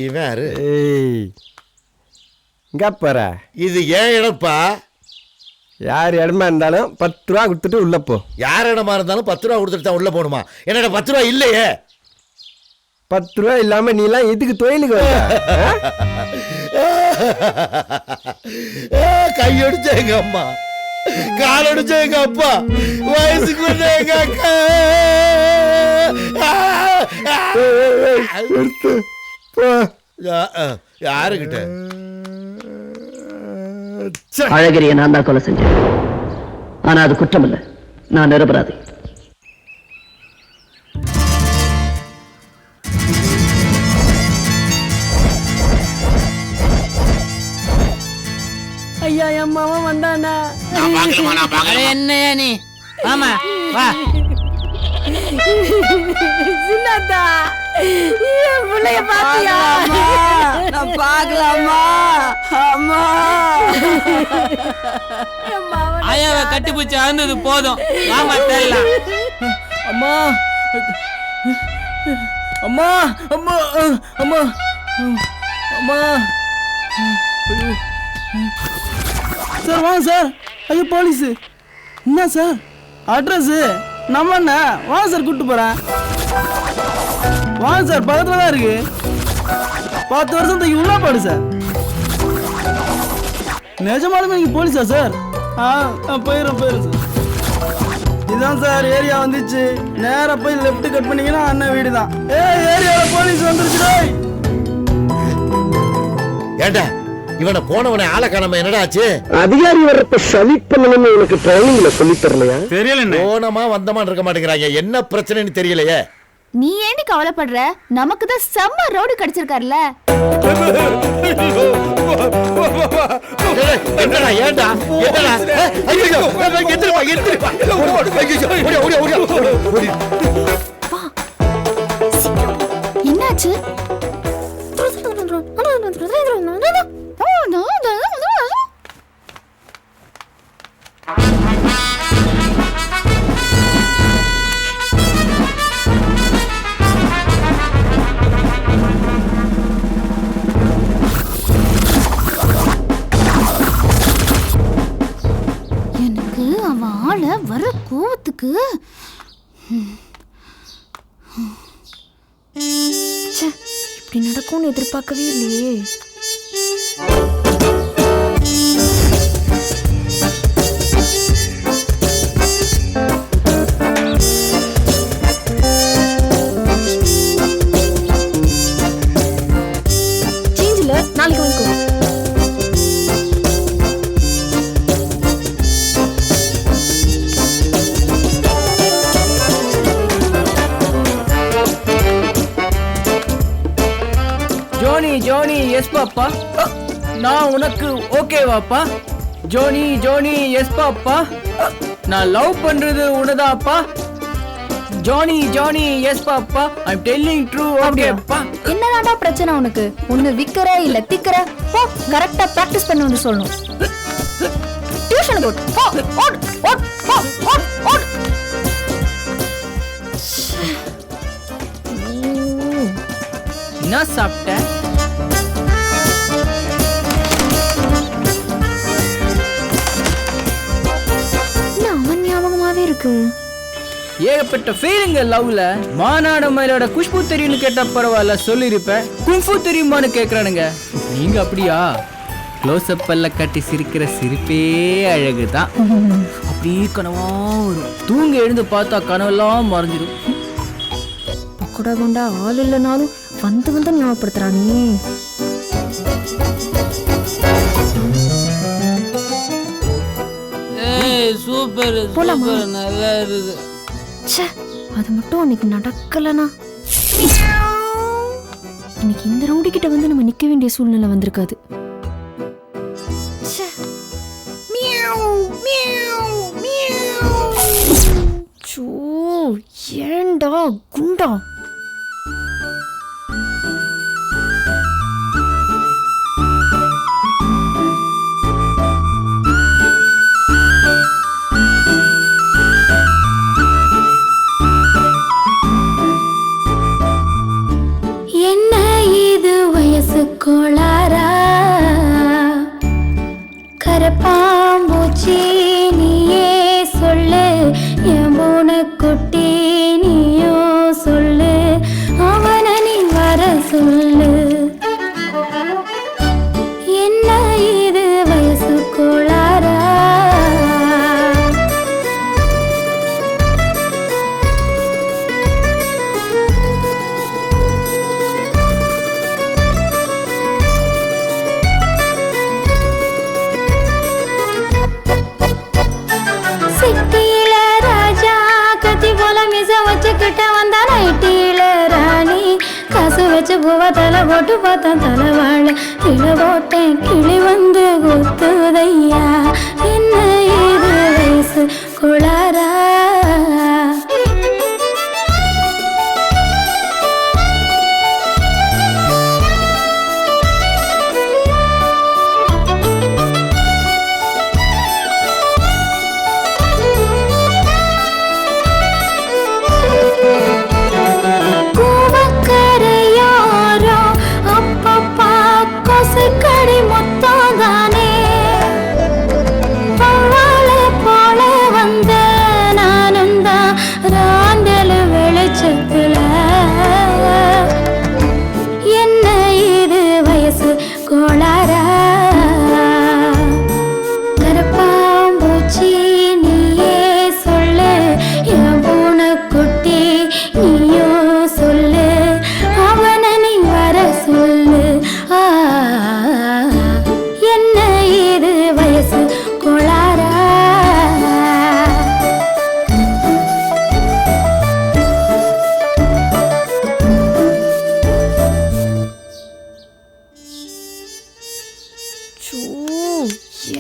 இவன் யாரு? இங்க போற? இது ஏன் இடப்பா. யார் இடமா இருந்தாலும் 10 ரூபா கொடுத்துட்டு உள்ள போ. யார் இடமா இருந்தாலும் 10 ரூபா கொடுத்துட்டு தான் உள்ள போகணுமா? என்னோட 10 ரூபா இல்லையே. 10 ரூபா இல்லாம நீ எல்லாம் இதுக்கு தொழிலுக்கு கையடிச்ச எங்க அம்மா, காலடிச்ச எங்க அப்பா, வயசுக்கு வந்த எங்க அக்கா. யாருக்கிட்ட? அழகிரியை நான் தான் கொலை செஞ்சேன். ஆனா அது குற்றம் இல்லை, நான் நிரபராதி. ஐயா என் மாமா வந்தானா? என்னையா நீ? ஆமா வா. சின்னதா என் பிள்ளைய பாத்தியா? நான் பார்க்கலாமா? அம்மா ஐயாவை கட்டிப்பிடிச்சு அழுந்தது போதும். வாமா தேடலாம். அம்மா அம்மா அம்மா அம்மா அம்மா. சார் வாங்க சார். ஐயோ போலீஸு. என்ன சார் அட்ரஸு? நம்ம என்ன வாங்க சார் கூப்பிட்டு போகிறேன். வாங்க சார், பக்கத்தில் தான் இருக்கு. 10 வருஷத்துக்கு உள்ள பாடு சார். நிஜமாலுமே நீங்கள் போலீஸா சார்? போயிடும் சார். இதுதான் சார் ஏரியா வந்துச்சு. நேராக போய் லெஃப்ட் கட் பண்ணீங்கன்னா அண்ணன் வீடு தான். ஏரியாவில் போலீஸ் வந்துருச்சு. ஏண்டா இவனை போனவனை ஆளை காணாம என்னடா ஆச்சு? அதிகாரி வர்றப்ப சலிட் பண்ணணும்னு எனக்கு ட்ரைனிங்ல சொல்லி தரலையா? தெரியல. போனமா வந்தமா இருக்க மாட்டேங்கிறாங்க. என்ன பிரச்சனைன்னு தெரியலையே. நீ ஏண்டி கவலைப்படுற? நமக்கு தான் செம்ம ரோடு கிடைச்சிருக்காருல. என்னடா ஏண்டா என்னடா? ஐயோ எந்திரப்பா எந்திரப்பா. என்னாச்சு? எனக்கு அவன் ஆள வர கோவத்துக்கு இப்படி நடக்கும்னு எதிர்பார்க்கவே இல்லையே. சேஞ்சில் நாளைக்கு வாங்கிக்கோ. ஜோனி எஸ் பாப்பா, நான் உனக்கு ஓகேவாப்பா? ஜோனி எஸ் பாப்பா, நான் லவ் பண்றது உனதாப்பா? ஜோனி எஸ் பாப்பா, ஐ அம் டெல்லிங் ட்ரூ ஓகேப்பா. என்னதான்டா பிரச்சனை உனக்கு? ஒன்னு விக்கற இல்ல திக்கற? போ கரெக்ட்டா பிராக்டீஸ் பண்ணி வந்து சொல்லணும். டியூஷன் போட் போ. ஓட் ஓட் போ ஓட் ஓட். என்ன சாப்பிட்ட? இருக்கு ஏகப்பட்ட ஃபீலிங் லவ்ல. மாநாடு மயிலோட குஷ்பு தெரியும்னு கேட்டா பரவாயில்ல சொல்லிருப்பேன். குங்ஃபு தெரியுமான்னு கேக்குறானுங்க. நீங்க அப்படியா? க்ளோஸ் அப் பல்ல கட்டி சிரிக்கிற சிரிப்பே அழகுதான். அப்படியே கனவா வரும். தூங்க எழுந்து பார்த்தா கனவெல்லாம் மறைஞ்சிடும். பக்கோடா கொண்டா ஆள் இல்லைனாலும் வந்து ஞாபகப்படுத்துறானே. சூப்பர் சூப்பர் நல்லா இருக்கு. ச்சே, அது மட்டும் அன்னைக்கு நடக்கலனா இன்னைக்கு இந்த ரவுடி கிட்ட வந்து நம்ம நிக்க வேண்டிய சூழ்நிலை வந்திருக்காது. ஏண்டா குண்டா? என்ன இது சொல்லு என்ன இது வயசு கோளாரா சிட்டியில ராஜா கத்தி போல மிச வச்சுக்கிட்ட வந்தா நைட்டியில ராணி காசு வச்சு பூவா தலை போட்டு பார்த்தா தலைவாழ கிளை போட்டேன் கிளி வந்து கொத்துதையா என்ன இது வயசு குளாரா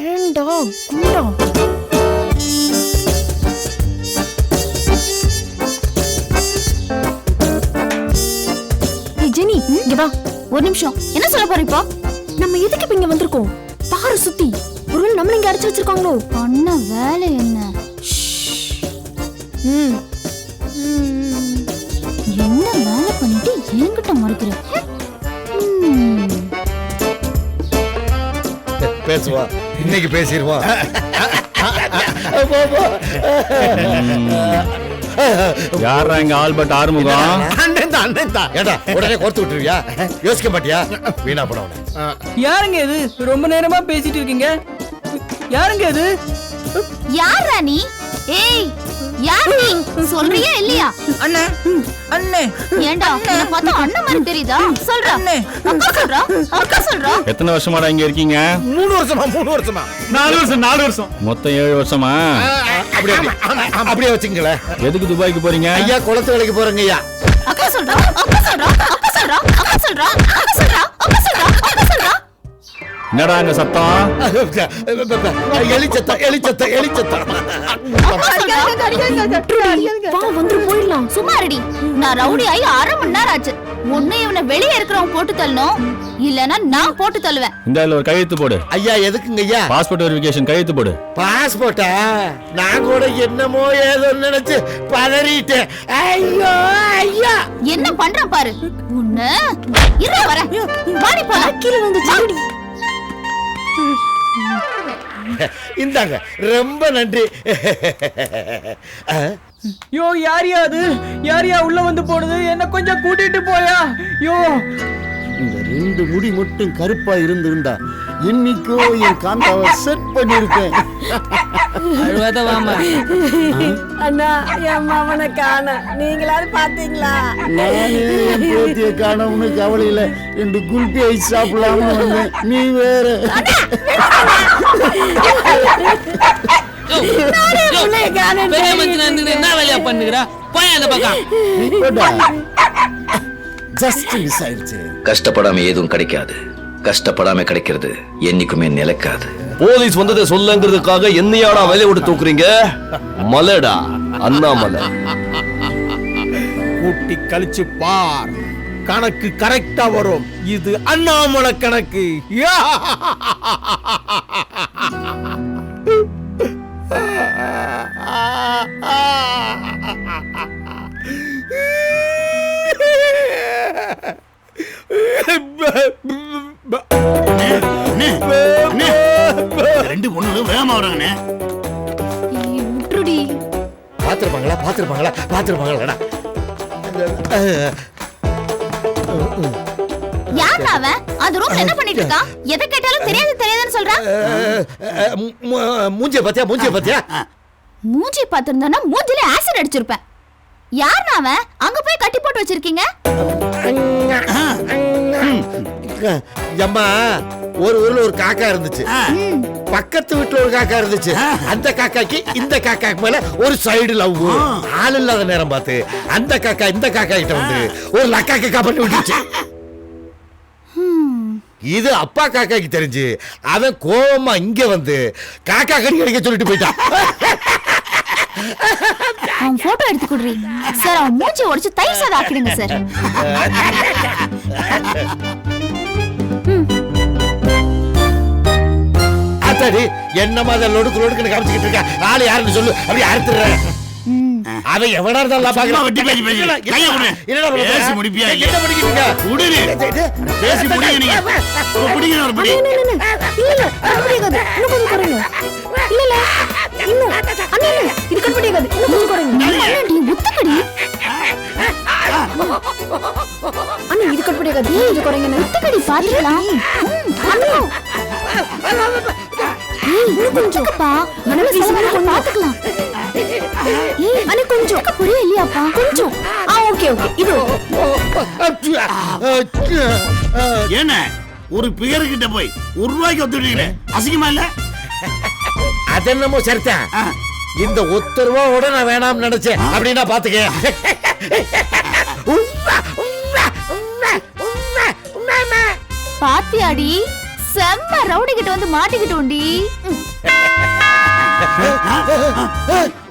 ஏண்டா குண்டா ஜெனி இங்க வா ஒரு நிமிஷம். என்ன சொல்ல போற இப்போ? நம்ம எதுக்கு இப்ப இங்க வந்திருக்கோம்? பாரு சுத்தி ஒருவேளை நம்மள இங்க அடைச்சு வச்சிருக்காங்களோ? பண்ண வேலை என்ன? என்ன வேலை பண்ணிட்டு என்கிட்ட மறுக்கிற? பேசுவா, இன்னைக்கு பேசிடுவா. யாரா இங்க ஆல்பர்ட் ஆறுமுகம்? ஏடா உடனே கோர்த்து விட்டுருவியா? யோசிக்க மாட்டியா? வீணா படம். யாருங்க இது? ரொம்ப நேரமா பேசிட்டு இருக்கீங்க. யாருங்க இது? யாரா நீ? ஏய் யார் நீ? சொல்றியா இல்லையா? அண்ணே அண்ணே. ஏண்டா என்ன பார்த்தா அண்ணன் மாதிரி தெரியுதா? சொல்றா அக்கா சொல்றா அக்கா சொல்றா. எத்தனை வருஷமாடா இங்க இருக்கீங்க? 3 வருஷமா 4 வருஷம் மொத்தம் 7 வருஷமா? அப்படியே வச்சுங்களேன். எதுக்கு துபாய்க்கு போறீங்க? ஐயா குளத்து வேலைக்கு போறேங்க ஐயா. அக்கா சொல்றா அக்கா சொல்றா அக்கா சொல்றா அக்கா சொல்றா அக்கா சொல்றா அக்கா சொல்றா அக்கா சொல்றா. என்னடா அங்க சத்தம்? எலிச்சத்தம். வா வந்து போயிடலாம். சும்மா ரெடி. நான் ரவுடி ஆகி 1/2 மணி நேரம் ஆச்சு. ஒண்ணு இவனை வெளியே இருக்கிறவன் போட்டு தள்ளணும், இல்லனா நான் போட்டு தள்ளுவேன். இந்த இதுல ஒரு கையெழுத்து போடு. ஐயா எதுக்குங்க ஐயா? பாஸ்போர்ட் வெரிஃபிகேஷன் கையெழுத்து போடு. பாஸ்போர்ட்டா? நான் கூட என்னமோ ஏதோ நினைச்சு பதறிட்டேன். ஐயோ ஐயா என்ன பண்றான் பாரு. உன்ன இரு வரேன். வாடி போலாம். கீழ வந்து சாடி. இந்தாங்க, ரொம்ப நன்றி. யோ யாரியா அது? யாரியா உள்ள வந்து போடுது? என்ன கொஞ்சம் கூட்டிட்டு போயா. யோ இந்த 2 முடி மட்டும் கருப்பா இருந்திருந்தா இன்னைக்கோ என் காந்தாவை செட் பண்ணிருப்பேன். அண்ணா என் மாமனை காண, நீங்களாவது பாத்தீங்களா? நானே என் பேத்திய காணோம்னு கவலையில 2 குல்பி ஐஸ் சாப்பிடலாம்னு வந்தேன். நீ வேற. என்ன வேலையா பண்ணுகிறா? போய் அந்த பக்கம். ஜஸ்ட் மிஸ் ஆயிடுச்சு. கஷ்டப்படாம எதுவும் கிடைக்காது. கஷ்டப்படாம கிடைக்கிறது என்னைக்குமே நிலைக்காது. போலீஸ் வந்ததை சொல்லுங்கிறதுக்காக என்னையாடா வேலை விட்டு தூக்குறீங்க? மலைடா அண்ணாமலை. கூட்டி கழிச்சு பார், கணக்கு கரெக்டா வரும். இது அண்ணாமலை கணக்கு. ரெண்டு பொண்ணு வேகமா வராங்கண்ணே. விட்டுடி. பாத்துருப்பாங்களா? யார் அவன்? அந்த ரூம்ல என்ன பண்ணிட்டு இருக்கான்? எதை கேட்டாலும் தெரியாது தெரியாதுன்னு சொல்றான். மூஞ்சிய பாத்தியா மூஞ்சி பார்த்திருந்தானா மூஞ்சில ஆசிட் அடிச்சிருப்பேன். யார் அவன்? அங்க போய் கட்டி போட்டு வச்சிருக்கீங்க. அம்மா, ஒரு ஊர்ல ஒரு காக்கா இருந்துச்சு. பக்கத்து வீட்டுல ஒரு காக்கா இருந்துச்சு. அந்த காக்காக்கு இந்த காக்காக்கு மேல ஒரு சைடு லவ். ஆள் இல்லாத நேரம் பார்த்து அந்த காக்கா இந்த காக்கா கிட்ட வந்து ஒரு லக்கா காக்கா பண்ணி விட்டுச்சு. இது அப்பா காக்காக்கு தெரிஞ்சு அவன் கோவமா இங்க வந்து காக்கா கடி கடிக்க சொல்லிட்டு போயிட்டான். அவன் போட்டோ எடுத்து குடுறீ சார். அவன் மூஞ்சி உடைச்சு தயிர் சாதம் ஆக்கிடுங்க சார். அத்தாடி, என்னமா அதை லொடுக்குன்னு காமிச்சுக்கிட்டு இருக்க? ஆளு யாருன்னு சொல்லு, அப்படி அறுத்துறேன். அவன் எவனா இருந்தாலும் பாக்கலாம். வெட்டி பேசி பேசி கையை கொடு. என்னடா பேசி முடிப்பியா? என்ன பண்ணிக்கிட்டு உடனே பேசி முடிங்க. நீங்க பிடிங்க ஒரு பிடி. இல்ல முடியாது. இன்னும் கொஞ்சம் குறைங்க. இல்ல இன்னும் அண்ணா இது கட் பண்ணியாது. இன்னும் கொஞ்சம் குறைங்க. அண்ணாடி முத்துக்கடி. அண்ணா இது கட் பண்ணியாது. கொஞ்சம் குறைங்க. முத்துக்கடி பாத்துக்கலாம். அண்ணா இன்னும் கொஞ்சம் பா. மனமே செலவு பாத்துக்கலாம். அண்ணா கொஞ்சம் புரிய இல்லையாப்பா? கொஞ்சம். ஓகே இது என்ன ஒரு பிகர்கிட்ட போய் ₹1 ஒத்துட்டீங்களே, அசிங்கமா இல்ல? அது என்னமோ சரிதான். இந்த ₹1 நான் வேணாம்னு நினைச்சேன். அப்படின்னா பாத்துக்க. பாத்தியாடி, செம்ம ரவுடி கிட்ட வந்து மாட்டிக்கிட்டோண்டி.